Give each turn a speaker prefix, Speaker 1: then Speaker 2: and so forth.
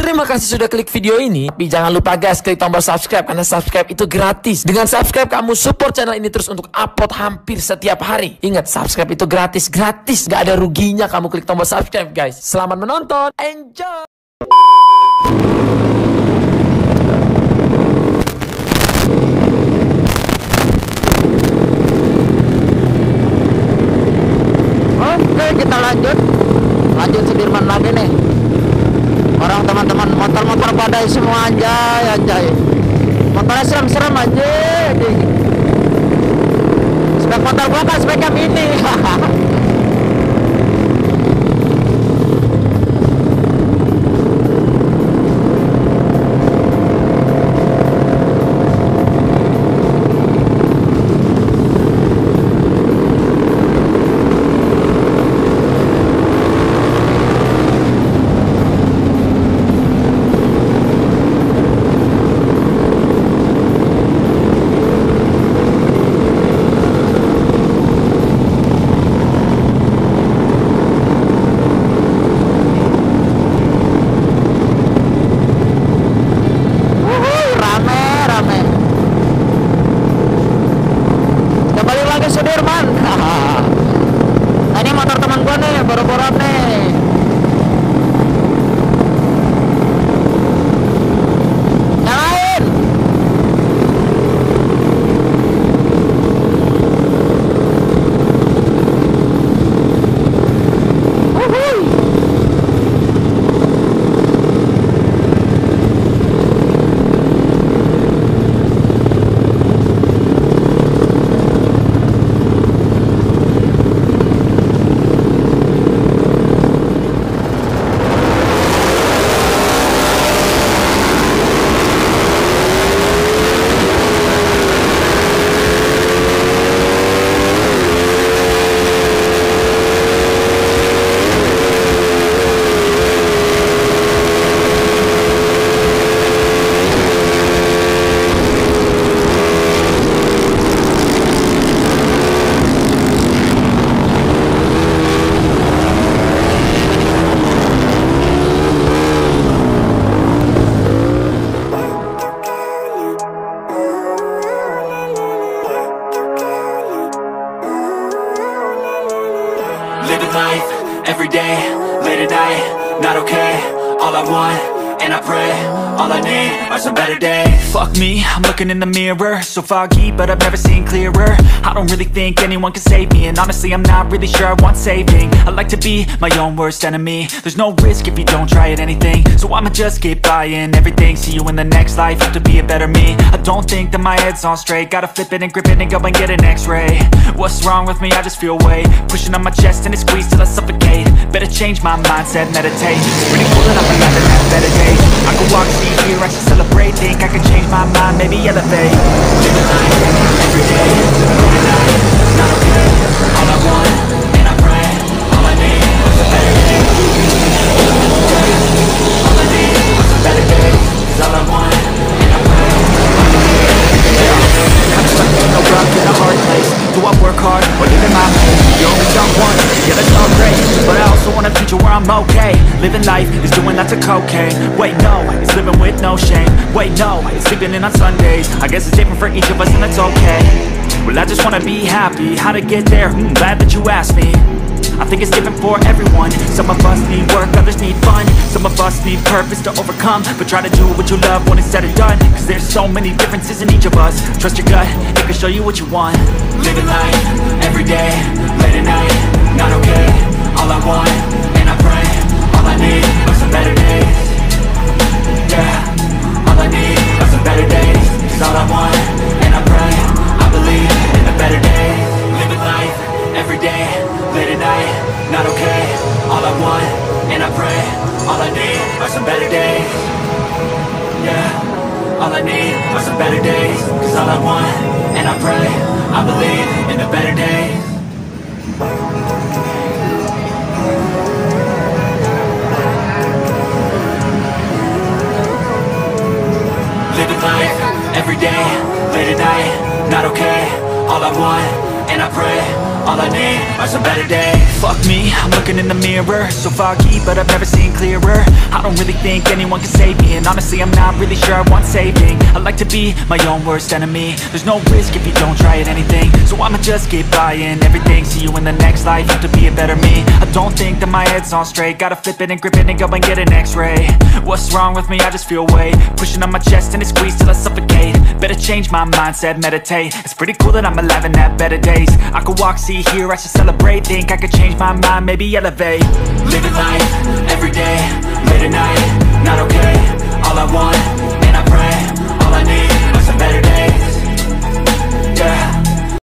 Speaker 1: Terima kasih sudah klik video ini. Tapi jangan lupa guys, klik tombol subscribe, karena subscribe itu gratis. Dengan subscribe kamu support channel ini terus untuk upload hampir setiap hari. Ingat, subscribe itu gratis. Gak ada ruginya kamu klik tombol subscribe guys. Selamat menonton, enjoy.
Speaker 2: Oke, kita lanjut Sudirman lagi nih. Orang teman-teman motor-motor pada semua, anjay. Motornya serem-serem anjay. Spek motor gua kan speknya mini. SUDIRMAN. Nah, ini motor teman gua nih, baru-baru nih. Nyalain.
Speaker 3: Living life, every day, late at night, not okay. All I want, and I pray, all I need are some better days. Fuck me, I'm looking in the mirror, so foggy, but I've never seen clearer. I don't really think anyone can save me, and honestly I'm not really sure I want saving. I like to be my own worst enemy. There's no risk if you don't try at anything, so I'ma just keep buying everything. See you in the next life, have to be a better me. I don't think that my head's on straight, gotta flip it and grip it and go and get an x-ray. What's wrong with me? I just feel weight pushing on my chest and it squeezes till I suffocate. Better change my mindset, meditate. It's pretty cool that I'm alive and have better days. I could walk, see, hear, I should celebrate. Think I could change my mind, maybe elevate. Living life, every day, every night, not okay. All I want, and I pray, all I need is a better day. All I need is a better day. Cause all I want, and I pray, I'm stuck in a rough in a hard place. Do I work hard, or live in my pain? You only got one, yeah that's all great, but I also want a future where I'm okay. Living life is doing lots of cocaine. Wait no, it's living with no shame. Wait no, it's sleeping in on Sundays. I guess it's different for each of us and that's okay. Well I just wanna be happy, how to get there? Glad that you asked me. I think it's different for everyone. Some of us need work, others need fun. Some of us need purpose to overcome, but try to do what you love when it's said and done. Cause there's so many differences in each of us. Trust your gut, it can show you what you want. Living life, every day, late at night, not okay. All I want, and I pray, all I need are some better days. Yeah, all I need are some better days. Cause all I want, and I pray, I believe in the better days. Living life, every day, late at night, not okay. All I want, and I pray, all I need are some better days. Yeah, all I need are some better days. Cause all I want, and I pray, I believe in the better days. Living life, every day, late at night, not okay. All I want, and I pray, all I need are some better days. Fuck me, I'm looking in the mirror, so foggy, but I've never seen clearer. I don't really think anyone can save me, and honestly I'm not really sure I want saving. I like to be my own worst enemy. There's no risk if you don't try at anything, so I'ma just keep buying everything. See you in the next life, have to be a better me. I don't think that my head's on straight, gotta flip it and grip it and go and get an x-ray. What's wrong with me? I just feel weight pushing on my chest and it squeezes till I suffocate. Better change my mindset, meditate. It's pretty cool that I'm alive and have better days. I could walk, see, hear, I should celebrate. Think I could change my mind, maybe elevate. Living life, everyday, late at night, not okay. All